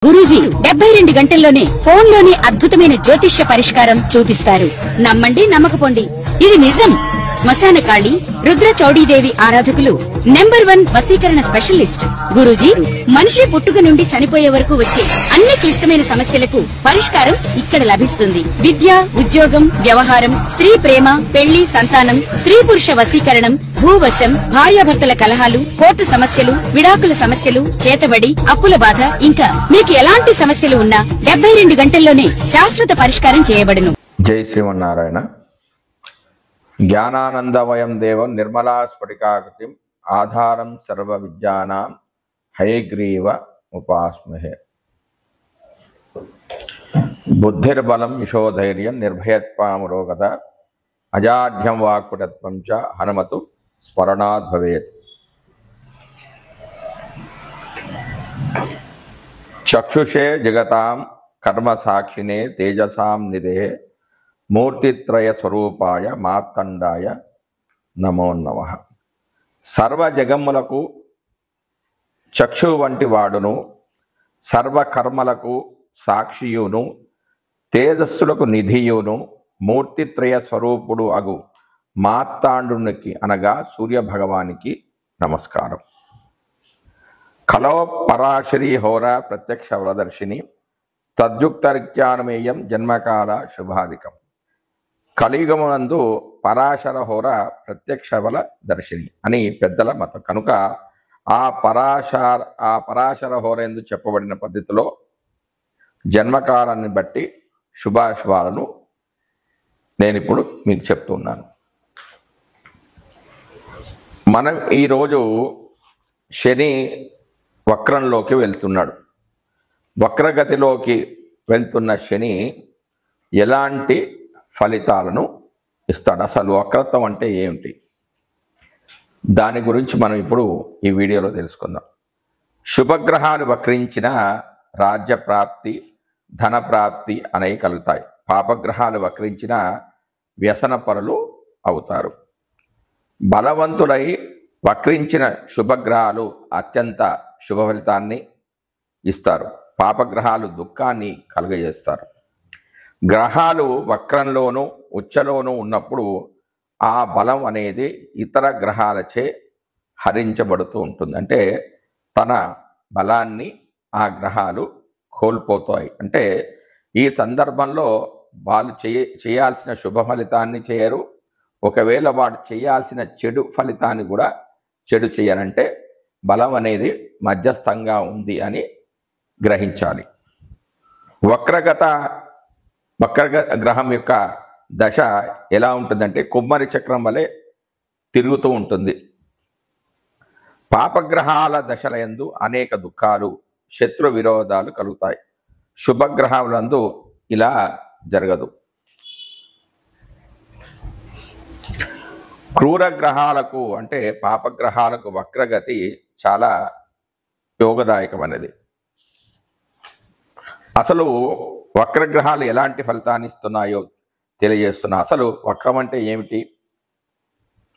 గురూజీ 72 గంటల్లోనే ఫోన్ లోని అద్భుతమైన జ్యోతిష్య పరిష్కారం చూపిస్తారు. నమ్మండి, నమ్మకపోండి, ఇది నిజం. శ్మశాన కాళి రుద్ర చౌడీదేవి ఆరాధకులు నంబర్ 1 వశీకరణ స్పెషలిస్ట్. గురూజీ మనిషి పుట్టుక నుండి చనిపోయే వరకు వచ్చే అన్ని క్లిష్టమైన సమస్యలకు పరిష్కారం ఇక్కడ లభిస్తుంది. విద్య, ఉద్యోగం, వ్యవహారం, స్త్రీ ప్రేమ, పెళ్లి, సంతానం, స్త్రీ పురుష వశీకరణం, భూవశం, భార్యాభర్తల కలహాలు, కోర్టు సమస్యలు, విడాకుల సమస్యలు, చేతబడి, అప్పుల బాధ, ఇంకా మీకు ఎలాంటి సమస్యలు ఉన్నా 72 గంటల్లోనే శాశ్వత పరిష్కారం చేయబడును. జై శ్రీమన్నారాయణ. జ్ఞానానందమయం దేవం నిర్మలా స్ఫటికాకృతిం ఆధారం సర్వ విద్యానాం హయగ్రీవ ఉపాస్మహే. బుద్ధిర్బలం యశోధైర్యం నిర్భయత్వామురోగత అజాఢ్యం వాక్పటత్వం చ హనుమతు స్మరణాద్ భవేత్. చక్షుషే జగతాం కర్మ సాక్షినే తేజసాం నిధే మూర్తిత్రయ స్వరూపాయ మార్తండాయ నమో నమః. సర్వ జగములకు చక్షు వంటి వాడును, సర్వకర్మలకు సాక్షియును, తేజస్సులకు నిధియును, మూర్తిత్రయ స్వరూపుడు అగు మార్తాండునికి అనగా సూర్యభగవానికి నమస్కారం. కలో పరాశరీ హోర ప్రత్యక్ష వరదర్శిని తద్యుక్తరిత్యానమేయం జన్మకాల శుభాధికం. కలియుగమునందు పరాశర హోర ప్రత్యక్ష బల దర్శిని అని పెద్దల మతం కనుక ఆ పరాశర హోర ఎందు చెప్పబడిన పద్ధతిలో జన్మకాలాన్ని బట్టి శుభాశుభాలను నేను ఇప్పుడు మీకు చెప్తున్నాను. మనం ఈరోజు శని వక్రంలోకి వెళ్తున్నాడు. వక్రగతిలోకి వెళ్తున్న శని ఎలాంటి ఫలితాలను ఇస్తాడు, అసలు వక్రత్వం అంటే ఏమిటి, దాని గురించి మనం ఇప్పుడు ఈ వీడియోలో తెలుసుకుందాం. శుభగ్రహాలు వక్రించిన రాజ్యప్రాప్తి, ధనప్రాప్తి అనేవి కలుగుతాయి. పాపగ్రహాలు వక్రించిన వ్యసన పరులు అవుతారు. బలవంతులై వక్రించిన శుభగ్రహాలు అత్యంత శుభ ఫలితాన్ని ఇస్తారు. పాపగ్రహాలు దుఃఖాన్ని కలుగజేస్తారు. గ్రహాలు వక్రంలోనూ ఉచ్చలోనూ ఉన్నప్పుడు ఆ బలం అనేది ఇతర గ్రహాలచే హరించబడుతూ ఉంటుంది. అంటే తన బలాన్ని ఆ గ్రహాలు కోల్పోతాయి. అంటే ఈ సందర్భంలో వాళ్ళు చేయాల్సిన శుభ ఫలితాన్ని చేయరు. ఒకవేళ వాడు చేయాల్సిన చెడు ఫలితాన్ని కూడా చెడు చేయనంటే బలం అనేది మధ్యస్థంగా ఉంది అని గ్రహించాలి. వక్ర గ్రహం యొక్క దశ ఎలా ఉంటుందంటే కుమ్మరి చక్రం వలె తిరుగుతూ ఉంటుంది. పాపగ్రహాల దశల యందు అనేక దుఃఖాలు, శత్రు విరోధాలు కలుగుతాయి. శుభగ్రహాలందు ఇలా జరగదు. క్రూర గ్రహాలకు అంటే పాపగ్రహాలకు వక్రగతి చాలా యోగదాయకమైనది. అసలు వక్రగ్రహాలు ఎలాంటి ఫలితాన్ని ఇస్తున్నాయో తెలియజేస్తున్నా. అసలు వక్రం అంటే ఏమిటి,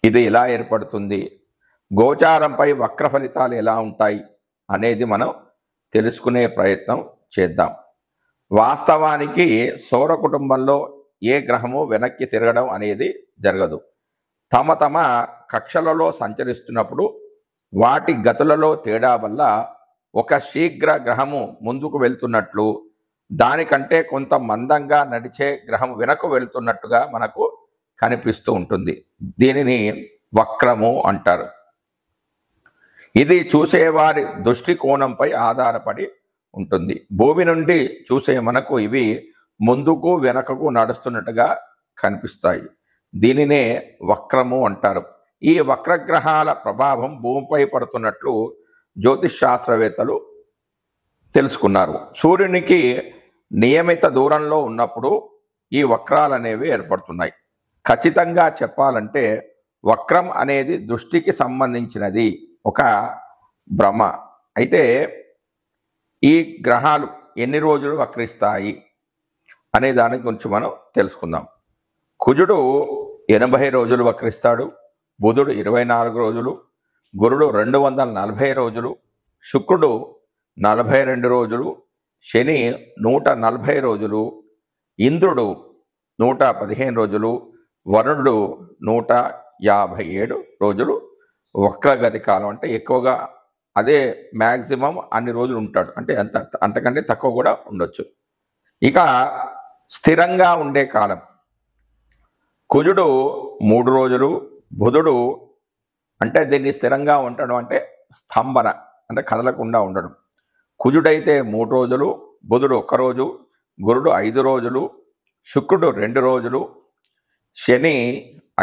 ఇది ఎలా ఏర్పడుతుంది, గోచారంపై వక్ర ఫలితాలు ఎలా ఉంటాయి అనేది మనం తెలుసుకునే ప్రయత్నం చేద్దాం. వాస్తవానికి సౌర కుటుంబంలో ఏ గ్రహము వెనక్కి తిరగడం అనేది జరగదు. తమ కక్షలలో సంచరిస్తున్నప్పుడు వాటి గతులలో తేడా వల్ల ఒక శీఘ్ర గ్రహము ముందుకు వెళ్తున్నట్లు, దానికంటే కొంత మందంగా నడిచే గ్రహం వెనక్కు వెళ్తున్నట్టుగా మనకు కనిపిస్తూ ఉంటుంది. దీనిని వక్రము అంటారు. ఇది చూసేవారి దృష్టికోణంపై ఆధారపడి ఉంటుంది. భూమి నుండి చూసే మనకు ఇవి ముందుకు వెనకకు నడుస్తున్నట్టుగా కనిపిస్తాయి. దీనినే వక్రము అంటారు. ఈ వక్రగ్రహాల ప్రభావం భూమిపై పడుతున్నట్లు జ్యోతిష్ శాస్త్రవేత్తలు తెలుసుకున్నారు. సూర్యునికి నియమిత దూరంలో ఉన్నప్పుడు ఈ వక్రాలు అనేవి ఏర్పడుతున్నాయి. ఖచ్చితంగా చెప్పాలంటే వక్రం అనేది దృష్టికి సంబంధించినది, ఒక భ్రమ. అయితే ఈ గ్రహాలు ఎన్ని రోజులు వక్రిస్తాయి అనే దాని గురించి మనం తెలుసుకుందాం. కుజుడు 80 రోజులు వక్రిస్తాడు, బుధుడు 24 రోజులు, గురుడు 240 రోజులు, శుక్రుడు 42 రోజులు, శని 140 రోజులు, ఇంద్రుడు 115 రోజులు, వరుణుడు 157 రోజులు వక్రగతి కాలం. అంటే ఎక్కువగా అదే మ్యాక్సిమం అన్ని రోజులు ఉంటాడు, అంటే అంతకంటే తక్కువ కూడా ఉండొచ్చు. ఇక స్థిరంగా ఉండే కాలం కుజుడు 3 రోజులు, బుధుడు అంటే దీన్ని స్థిరంగా ఉండడం అంటే స్తంభన, అంటే కదలకుండా ఉండడం. కుజుడైతే 3 రోజులు, బుధుడు 1 రోజు, గురుడు 5 రోజులు, శుక్రుడు 2 రోజులు, శని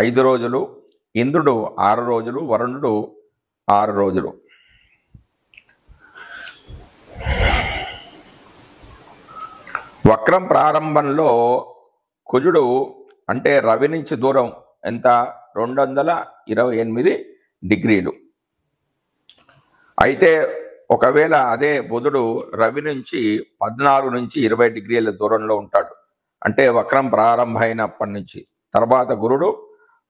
5 రోజులు, ఇంద్రుడు 6 రోజులు, వరుణుడు 6 రోజులు. వక్రం ప్రారంభంలో కుజుడు అంటే రవి నుంచి దూరం ఎంత 228 డిగ్రీలు. అయితే ఒకవేళ అదే బుధుడు రవి నుంచి 14 నుంచి 20 డిగ్రీల దూరంలో ఉంటాడు, అంటే వక్రం ప్రారంభమైనప్పటి నుంచి. తర్వాత గురుడు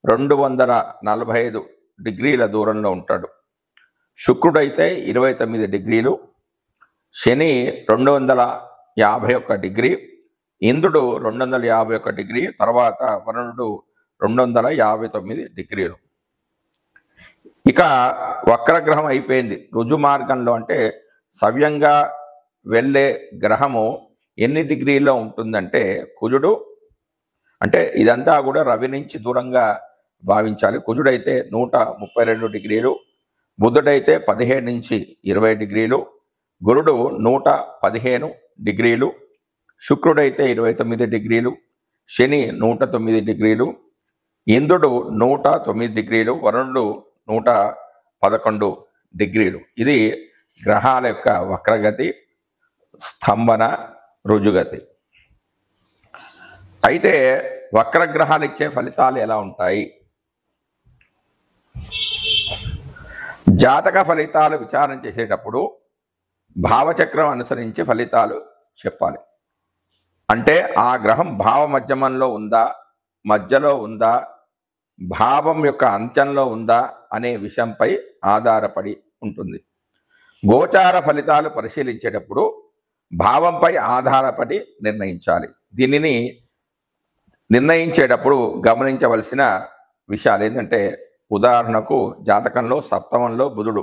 245 డిగ్రీల దూరంలో ఉంటాడు. శుక్రుడైతే 29 డిగ్రీలు, శని 251 డిగ్రీ, ఇంద్రుడు 251 డిగ్రీ, తర్వాత వరుణుడు 259 డిగ్రీలు. ఇక వక్రగ్రహం అయిపోయింది. రుజు మార్గంలో అంటే సవ్యంగా వెళ్ళే గ్రహము ఎన్ని డిగ్రీలో ఉంటుందంటే కుజుడు అంటే ఇదంతా కూడా రవి నుంచి దూరంగా భావించాలి. కుజుడైతే 132 డిగ్రీలు, బుధుడైతే 17 నుంచి 20 డిగ్రీలు, గురుడు 115 డిగ్రీలు, శుక్రుడైతే 29 డిగ్రీలు, శని 109 డిగ్రీలు, ఇంద్రుడు 109 డిగ్రీలు, వరుణుడు 111 డిగ్రీలు. ఇది గ్రహాల యొక్క వక్రగతి, స్తంభన, రుజుగతి. అయితే వక్రగ్రహాలు ఇచ్చే ఫలితాలు ఎలా ఉంటాయి? జాతక ఫలితాలు విచారణ చేసేటప్పుడు భావచక్రం అనుసరించి ఫలితాలు చెప్పాలి. అంటే ఆ గ్రహం భావ మధ్యమంలో ఉందా, మధ్యలో ఉందా, భావం యొక్క అంత్యంలో ఉందా అనే విషయంపై ఆధారపడి ఉంటుంది. గోచార ఫలితాలు పరిశీలించేటప్పుడు భావంపై ఆధారపడి నిర్ణయించాలి. దీనిని నిర్ణయించేటప్పుడు గమనించవలసిన విషయాలు ఏంటంటే, ఉదాహరణకు జాతకంలో సప్తమంలో బుధుడు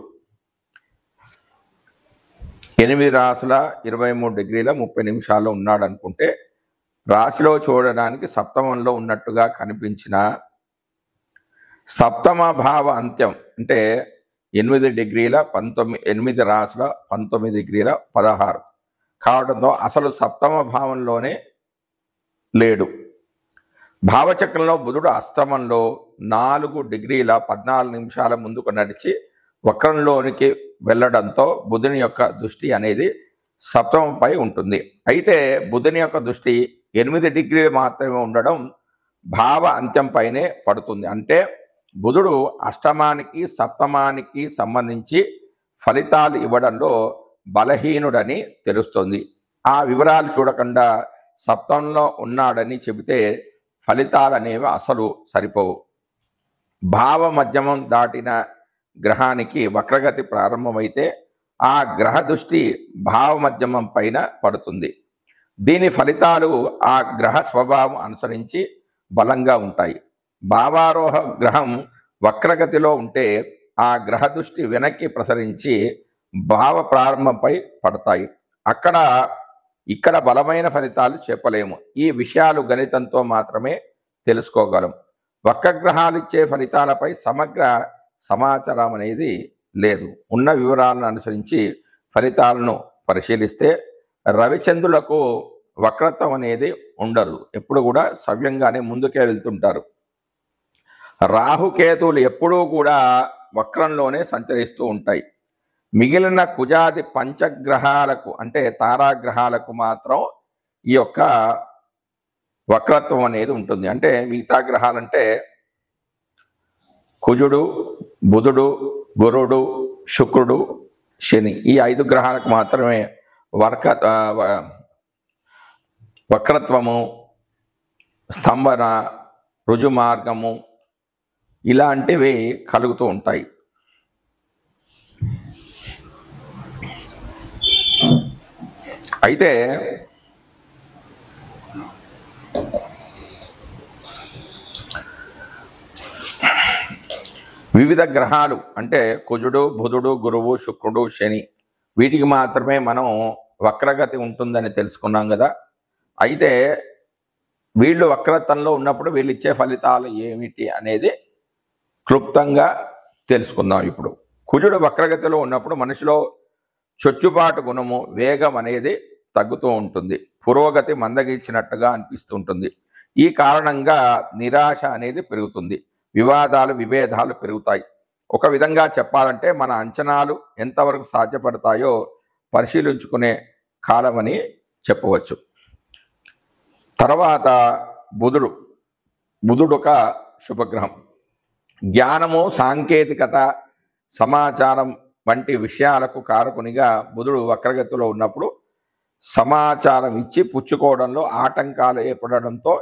8 రాశుల 23 డిగ్రీల 30 నిమిషాల్లో ఉన్నాడు అనుకుంటే, రాశిలో చూడడానికి సప్తమంలో ఉన్నట్టుగా కనిపించిన సప్తమ భావ అంత్యం అంటే 8 డిగ్రీల 8 రాశుల 19 డిగ్రీల 16 కావడంతో అసలు సప్తమ భావంలోనే లేడు. భావచక్రంలో బుధుడు అస్తమంలో 4 డిగ్రీల 14 నిమిషాల ముందుకు నడిచి వక్రంలోనికి వెళ్ళడంతో బుధుని యొక్క దృష్టి అనేది సప్తమంపై ఉంటుంది. అయితే బుధుని యొక్క దృష్టి 8 డిగ్రీలు మాత్రమే ఉండడం భావ అంత్యంపైనే పడుతుంది. అంటే బుధుడు అష్టమానికి సప్తమానికి సంబంధించి ఫలితాలు ఇవ్వడంలో బలహీనుడని తెలుస్తుంది. ఆ వివరాలు చూడకుండా సప్తంలో ఉన్నాడని చెబితే ఫలితాలు అనేవి అసలు సరిపోవు. భావ మధ్యమం దాటిన గ్రహానికి వక్రగతి ప్రారంభమైతే ఆ గ్రహ దృష్టి భావ మధ్యమం పైన పడుతుంది. దీని ఫలితాలు ఆ గ్రహ స్వభావం అనుసరించి బలంగా ఉంటాయి. భావారోహ గ్రహం వక్రగతిలో ఉంటే ఆ గ్రహ దృష్టి వెనక్కి ప్రసరించి భావ ప్రారంభంపై పడతాయి. ఇక్కడ బలమైన ఫలితాలు చెప్పలేము. ఈ విషయాలు గణితంతో మాత్రమే తెలుసుకోగలం. వక్రగ్రహాలు ఇచ్చే ఫలితాలపై సమగ్ర సమాచారం అనేది లేదు. ఉన్న వివరాలను అనుసరించి ఫలితాలను పరిశీలిస్తే రవిచంద్రులకు వక్రత్వం అనేది ఉండదు. ఎప్పుడు కూడా సవ్యంగానే ముందుకే వెళ్తుంటారు. రాహుకేతువులు ఎప్పుడూ కూడా వక్రంలోనే సంచరిస్తూ ఉంటాయి. మిగిలిన కుజాది పంచగ్రహాలకు అంటే తారాగ్రహాలకు మాత్రం ఈ యొక్క వక్రత్వం అనేది ఉంటుంది. అంటే మిగతా గ్రహాలంటే కుజుడు, బుధుడు, గురుడు, శుక్రుడు, శని, ఈ 5 గ్రహాలకు మాత్రమే వక్రత్వము, స్తంభన, రుజు మార్గము ఇలాంటివి కలుగుతూ ఉంటాయి. అయితే వివిధ గ్రహాలు అంటే కుజుడు, బుధుడు, గురువు, శుక్రుడు, శని వీటికి మాత్రమే మనం వక్రగతి ఉంటుందని తెలుసుకున్నాం కదా. అయితే వీళ్ళు వక్రత్వంలో ఉన్నప్పుడు వీళ్ళు ఇచ్చే ఫలితాలు ఏమిటి అనేది క్లుప్తంగా తెలుసుకుందాం. ఇప్పుడు కుజుడు వక్రగతిలో ఉన్నప్పుడు మనిషిలో చొచ్చుబాటు గుణము, వేగం అనేది తగ్గుతూ ఉంటుంది. పురోగతి మందగించినట్టుగా అనిపిస్తూ ఉంటుంది. ఈ కారణంగా నిరాశ అనేది పెరుగుతుంది. వివాదాలు, విభేదాలు పెరుగుతాయి. ఒక విధంగా చెప్పాలంటే మన అంచనాలు ఎంతవరకు సాధ్యపడతాయో పరిశీలించుకునే కాలమని చెప్పవచ్చు. తర్వాత బుధుడు ఒక శుభగ్రహం. జ్ఞానము, సాంకేతికత, సమాచారం వంటి విషయాలకు కారకునిగా బుధుడు వక్రగతిలో ఉన్నప్పుడు సమాచారం ఇచ్చి పుచ్చుకోవడంలో ఆటంకాలు ఏర్పడడంతో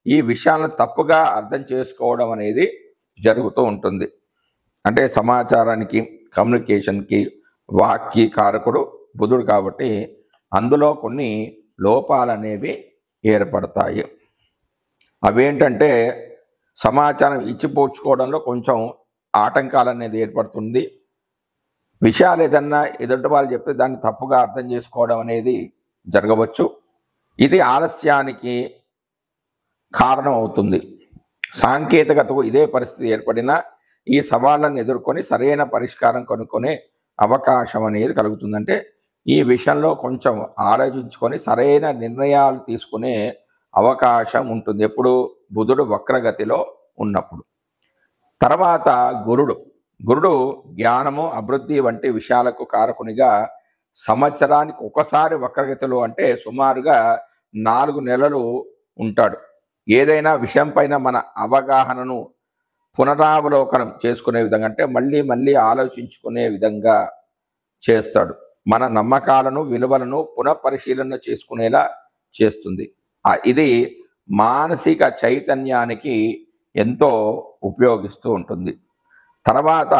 ఈ విషయాలను తప్పుగా అర్థం చేసుకోవడం అనేది జరుగుతూ ఉంటుంది. అంటే సమాచారానికి, కమ్యూనికేషన్కి, వాక్కి కారకుడు బుధుడు కాబట్టి అందులో కొన్ని లోపాలు అనేవి ఏర్పడతాయి. అవేంటంటే సమాచారం ఇచ్చిపుచ్చుకోవడంలో కొంచెం ఆటంకాలు అనేది ఏర్పడుతుంది. విషయాలు ఏదన్నా ఎదుటి వాళ్ళు చెప్తే దాన్ని తప్పుగా అర్థం చేసుకోవడం అనేది జరగవచ్చు. ఇది ఆలస్యానికి కారణం అవుతుంది. సాంకేతికతకు ఇదే పరిస్థితి ఏర్పడినా ఈ సవాళ్ళను ఎదుర్కొని సరైన పరిష్కారం కనుక్కునే అవకాశం అనేది కలుగుతుందంటే ఈ విషయంలో కొంచెం ఆలోచించుకొని సరైన నిర్ణయాలు తీసుకునే అవకాశం ఉంటుంది ఎప్పుడు బుధుడు వక్రగతిలో ఉన్నప్పుడు. తర్వాత గురుడు జ్ఞానము, అభివృద్ధి వంటి విషయాలకు కారకునిగా సంవత్సరానికి ఒకసారి వక్రగతిలో అంటే సుమారుగా 4 నెలలు ఉంటాడు. ఏదైనా విషయం పైన మన అవగాహనను పునరావలోకనం చేసుకునే విధంగా అంటే మళ్ళీ ఆలోచించుకునే విధంగా చేస్తాడు. మన నమ్మకాలను, విలువలను పునఃపరిశీలన చేసుకునేలా చేస్తుంది. ఇది మానసిక చైతన్యానికి ఎంతో ఉపయోగిస్తూ ఉంటుంది. తర్వాత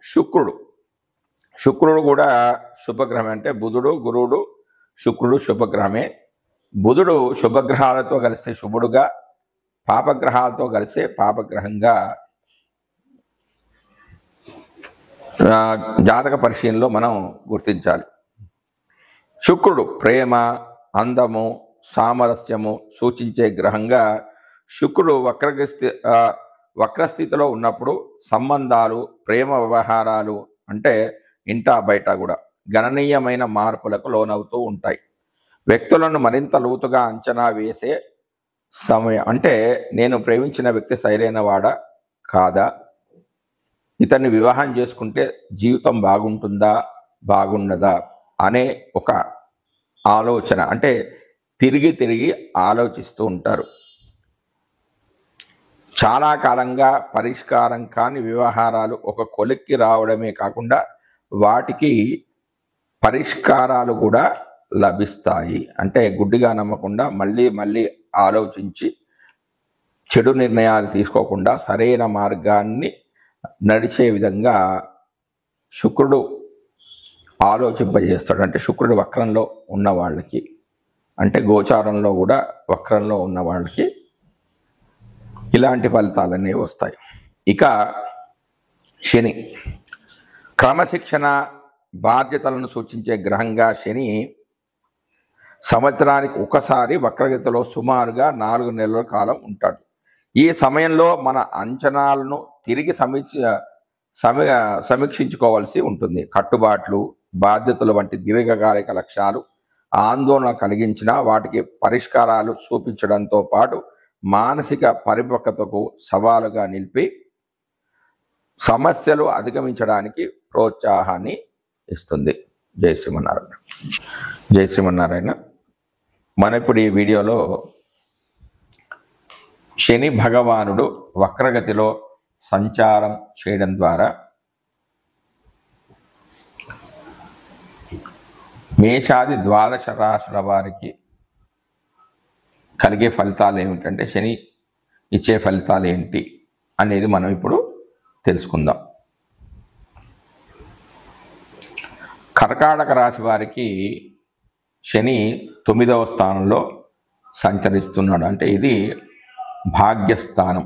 శుక్రుడు కూడా శుభగ్రహమే. అంటే బుధుడు, గురువుడు, శుక్రుడు శుభగ్రహమే. బుధుడు శుభగ్రహాలతో కలిసే శుభుడుగా, పాపగ్రహాలతో కలిసే పాపగ్రహంగా జాతక పరిశీలనలో మనం గుర్తించాలి. శుక్రుడు ప్రేమ, అందము, సామరస్యము సూచించే గ్రహంగా శుక్రుడు వక్రస్థితిలో ఉన్నప్పుడు సంబంధాలు, ప్రేమ వ్యవహారాలు అంటే ఇంటా బయట కూడా గణనీయమైన మార్పులకు లోనవుతూ ఉంటాయి. వ్యక్తులను మరింత లోతుగా అంచనా వేసే సమయం. అంటే నేను ప్రేమించిన వ్యక్తి సరైన వాడా కాదా, ఇతన్ని వివాహం చేసుకుంటే జీవితం బాగుంటుందా బాగుండదా అనే ఒక ఆలోచన అంటే తిరిగి ఆలోచిస్తూ ఉంటారు. చాలా కాలంగా పరిష్కారం కాని వ్యవహారాలు ఒక కొలిక్కి రావడమే కాకుండా వాటికి పరిష్కారాలు కూడా లభిస్తాయి. అంటే గుడ్డిగా నమ్మకుండా మళ్ళీ ఆలోచించి చెడు నిర్ణయాలు తీసుకోకుండా సరైన మార్గాన్ని నడిచే విధంగా శుక్రుడు ఆలోచింపజేస్తాడు. అంటే శుక్రుడు వక్రంలో ఉన్న వాళ్ళకి, అంటే గోచారంలో కూడా వక్రంలో ఉన్న వాళ్ళకి ఇలాంటి ఫలితాలన్నీ వస్తాయి. ఇక శని క్రమశిక్షణ, బాధ్యతలను సూచించే గ్రహంగా శని సంవత్సరానికి ఒకసారి వక్రగతిలో సుమారుగా 4 నెలల కాలం ఉంటాడు. ఈ సమయంలో మన అంచనాలను తిరిగి సమీక్షించుకోవాల్సి ఉంటుంది. కట్టుబాట్లు, బాధ్యతలు వంటి దీర్ఘకాలిక లక్ష్యాలు ఆందోళన కలిగించిన వాటికి పరిష్కారాలు చూపించడంతో పాటు మానసిక పరిపక్వతకు సవాలుగా నిలిపి సమస్యలు అధిగమించడానికి ప్రోత్సాహాన్ని ఇస్తుంది. జై శ్రీమన్నారాయణ. జై శ్రీమన్నారాయణ. మన ఇప్పుడు ఈ వీడియోలో శని భగవానుడు వక్రగతిలో సంచారం చేయడం ద్వారా మేషాది 12 రాశుల వారికి కలిగే ఫలితాలు ఏమిటంటే శని ఇచ్చే ఫలితాలు ఏంటి అనేది మనం ఇప్పుడు తెలుసుకుందాం. కర్కాటక రాశి వారికి శని 9వ స్థానంలో సంచరిస్తున్నాడు. అంటే ఇది భాగ్యస్థానం.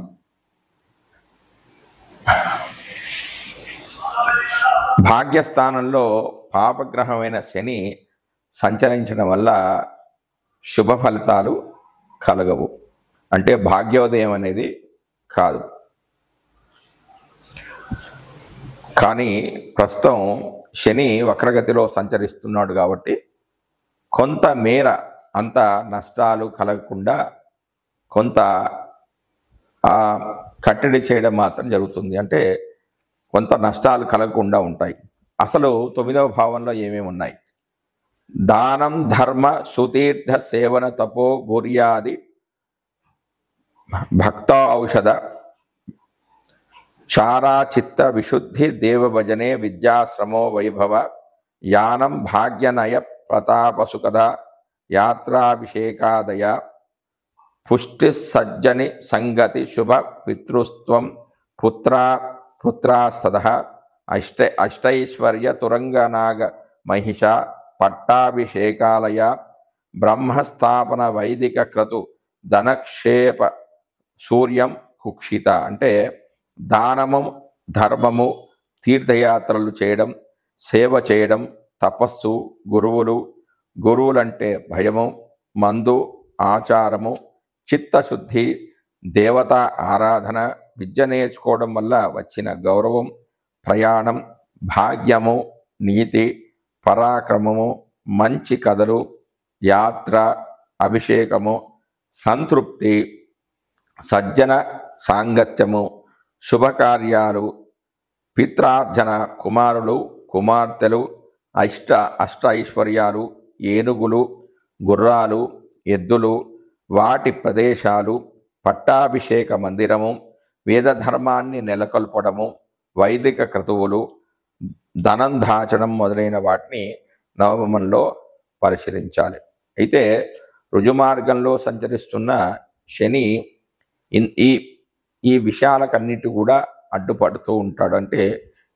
భాగ్యస్థానంలో పాపగ్రహమైన శని సంచరించడం వల్ల శుభ ఫలితాలు కలగవు. అంటే భాగ్యోదయం అనేది కాదు. కానీ ప్రస్తుతం శని వక్రగతిలో సంచరిస్తున్నాడు కాబట్టి కొంత మేర అంత నష్టాలు కలగకుండా కొంత కట్టడి చేయడం మాత్రం జరుగుతుంది. అంటే కొంత నష్టాలు కలగకుండా ఉంటాయి. అసలు 9వ భావంలో ఏమేమి ఉన్నాయి? దానం, ధర్మ, సుతీర్థ సేవన, తపో, గుర్యాది, భక్త ఔషధ, చారా, చిత్త విశుద్ధి, దేవభజనే, విద్యాశ్రమో, వైభవ, యానం, భాగ్యనయ, ప్రతాపసుకద, యాత్రాభిషేకాదయ, పుష్టి, సజ్జని సంగతి, శుభ, పితృస్త్వం, పుత్రాస్తద, అష్టైశ్వర్య, తురంగనాగ మహిష, పట్టాభిషేకాలయ, బ్రహ్మస్థాపన, వైదిక క్రతు, ధనక్షేప, సూర్యం, కుక్షిత. అంటే దానము, ధర్మము, తీర్థయాత్రలు చేయడం, సేవ చేయడం, తపస్సు, గురువులంటే భయము, మందు, ఆచారము, చిత్తశుద్ధి, దేవతా ఆరాధన, విద్య నేర్చుకోవడం వల్ల వచ్చిన గౌరవం, ప్రయాణం, భాగ్యము, నీతి, పరాక్రమము, మంచి కథలు, యాత్ర, అభిషేకము, సంతృప్తి, సజ్జన సాంగత్యము, శుభకార్యాలు, పిత్రార్జన, కుమారులు, కుమార్తెలు, అష్ట ఐశ్వర్యాలు, ఏనుగులు, గుర్రాలు, ఎద్దులు, వాటి ప్రదేశాలు, పట్టాభిషేక మందిరము, వేదధర్మాన్ని నెలకొల్పడము, వైదిక క్రతువులు, ధనం దాచడం మొదలైన వాటిని నవమంలో పరిశీలించాలి. అయితే రుజుమార్గంలో సంచరిస్తున్న శని ఈ విషయాలకన్నిటి కూడా అడ్డుపడుతూ ఉంటాడు. అంటే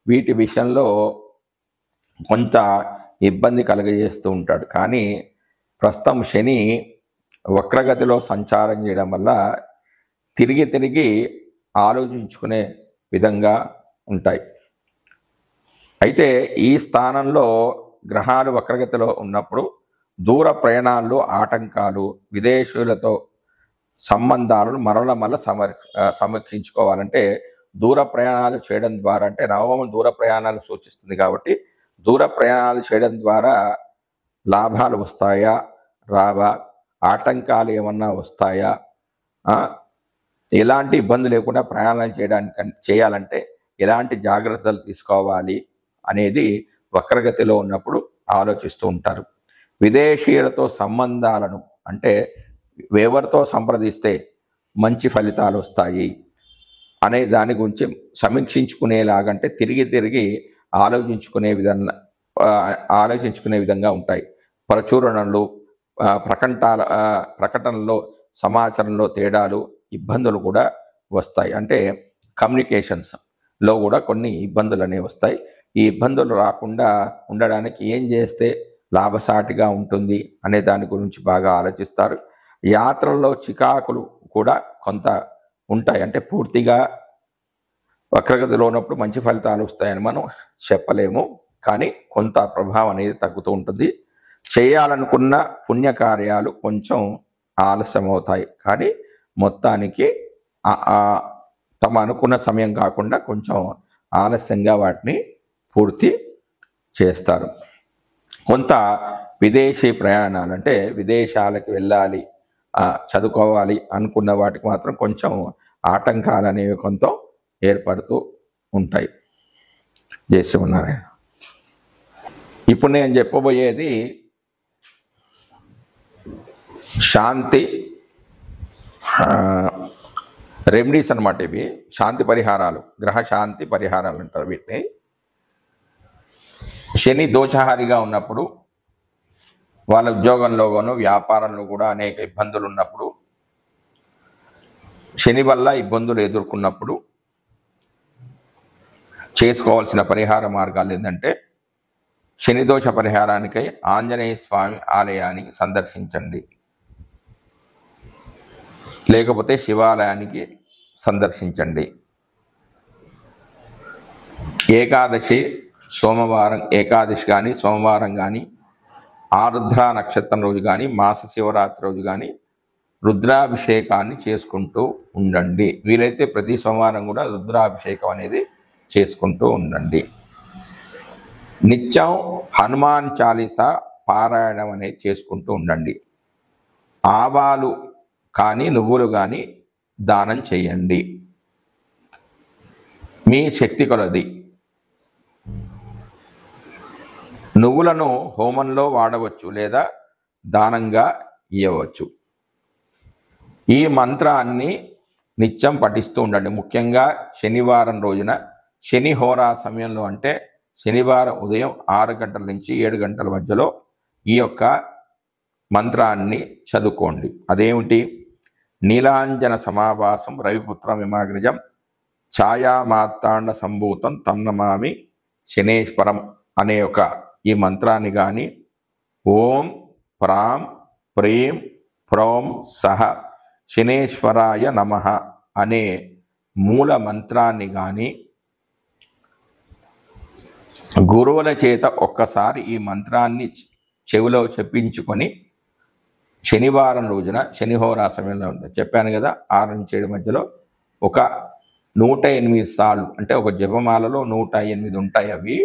వీటి విషయంలో కొంత ఇబ్బంది కలుగజేస్తూ ఉంటాడు. కానీ ప్రస్తుతం శని వక్రగతిలో సంచారం చేయడం వల్ల తిరిగి ఆలోచించుకునే విధంగా ఉంటాయి. అయితే ఈ స్థానంలో గ్రహాలు వక్రగతిలో ఉన్నప్పుడు దూర ప్రయాణాల్లో ఆటంకాలు, విదేశీయులతో సంబంధాలను మరల సమీక్షించుకోవాలంటే దూర ప్రయాణాలు చేయడం ద్వారా, అంటే నవమం దూర ప్రయాణాలు సూచిస్తుంది కాబట్టి దూర ప్రయాణాలు చేయడం ద్వారా లాభాలు వస్తాయా రావా, ఆటంకాలు ఏమన్నా వస్తాయా, ఎలాంటి ఇబ్బంది లేకుండా ప్రయాణాలు చేయాలంటే ఎలాంటి జాగ్రత్తలు తీసుకోవాలి అనేది వక్రగతిలో ఉన్నప్పుడు ఆలోచిస్తూ ఉంటారు. విదేశీయులతో సంబంధాలను, అంటే ఎవరితో సంప్రదిస్తే మంచి ఫలితాలు వస్తాయి అనే దాని గురించి సమీక్షించుకునేలాగంటే తిరిగి ఆలోచించుకునే విధంగా ఉంటాయి. ప్రచురణలు, ప్రకటనలో సమాచారంలో తేడాలు, ఇబ్బందులు కూడా వస్తాయి. అంటే కమ్యూనికేషన్స్లో కూడా కొన్ని ఇబ్బందులు అనేవి వస్తాయి. ఈ ఇబ్బందులు రాకుండా ఉండడానికి ఏం చేస్తే లాభసాటిగా ఉంటుంది అనే దాని గురించి బాగా ఆలోచిస్తారు. యాత్రల్లో చికాకులు కూడా కొంత ఉంటాయి. అంటే పూర్తిగా వక్రగతిలో ఉన్నప్పుడు మంచి ఫలితాలు వస్తాయని మనం చెప్పలేము, కానీ కొంత ప్రభావం అనేది తగ్గుతూ ఉంటుంది. చేయాలనుకున్న పుణ్యకార్యాలు కొంచెం ఆలస్యం అవుతాయి, కానీ మొత్తానికి తమ అనుకున్న సమయం కాకుండా కొంచెం ఆలస్యంగా వాటిని పూర్తి చేస్తారు. కొంత విదేశీ ప్రయాణాలు, అంటే విదేశాలకు వెళ్ళాలి, చదువుకోవాలి అనుకున్న వాటికి మాత్రం కొంచెం ఆటంకాలు అనేవి కొంత ఏర్పడుతూ ఉంటాయి. జై శ్రీమన్నారాయణ. ఇప్పుడు నేను చెప్పబోయేది శాంతి రెమెడీస్ అన్నమాట. ఇవి శాంతి పరిహారాలు, గ్రహ శాంతి పరిహారాలు అంటారు వీటిని. శని దోషహారిగా ఉన్నప్పుడు, వాళ్ళ ఉద్యోగంలోనూ వ్యాపారంలో కూడా అనేక ఇబ్బందులు ఉన్నప్పుడు, శని వల్ల ఇబ్బందులు ఎదుర్కొన్నప్పుడు చేసుకోవాల్సిన పరిహార మార్గాలు ఏంటంటే శనిదోష పరిహారానికై ఆంజనేయ స్వామి ఆలయానికి సందర్శించండి, లేకపోతే శివాలయానికి సందర్శించండి. ఏకాదశి సోమవారం, ఏకాదశి కానీ సోమవారం కానీ, ఆరుద్ర నక్షత్రం రోజు కానీ, మాస శివరాత్రి రోజు కానీ రుద్రాభిషేకాన్ని చేసుకుంటూ ఉండండి. వీలైతే ప్రతి సోమవారం కూడా రుద్రాభిషేకం అనేది చేసుకుంటూ ఉండండి. నిత్యం హనుమాన్ చాలీసా పారాయణం అనేది చేసుకుంటూ ఉండండి. ఆవాలు కానీ నువ్వులు కానీ దానం చేయండి, మీ శక్తి కొలది. నువ్వులను హోమంలో వాడవచ్చు లేదా దానంగా ఇవ్వవచ్చు. ఈ మంత్రాన్ని నిత్యం పఠిస్తూ ఉండండి. ముఖ్యంగా శనివారం రోజున శని హోరా సమయంలో, అంటే శనివారం ఉదయం 6 గంటల నుంచి 7 గంటల మధ్యలో ఈ యొక్క మంత్రాన్ని చదువుకోండి. అదేమిటి? నీలాంజన సమావాసం రవిపుత్ర విమాగ్రజం ఛాయామార్తాండ సంభూతం తన్నమామి శనేశ్వరం అనే ఒక ఈ మంత్రాన్ని కానీ, ఓం ప్రాం ప్రీం ప్రోం సహ శనేశ్వరాయ నమః అనే మూల మంత్రాన్ని కానీ గురువుల చేత ఒక్కసారి ఈ మంత్రాన్ని చెవిలో చెప్పించుకొని శనివారం రోజున శనిహోరా సమయంలో చెప్పాను కదా 6 నుంచి 7 మధ్యలో ఒక 108 సార్లు, అంటే ఒక జపమాలలో 108 ఉంటాయి, అవి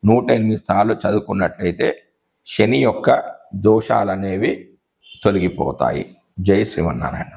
108 సార్లు చదువుకున్నట్లయితే శని యొక్క దోషాలు అనేవి తొలగిపోతాయి. జై శ్రీమన్నారాయణ.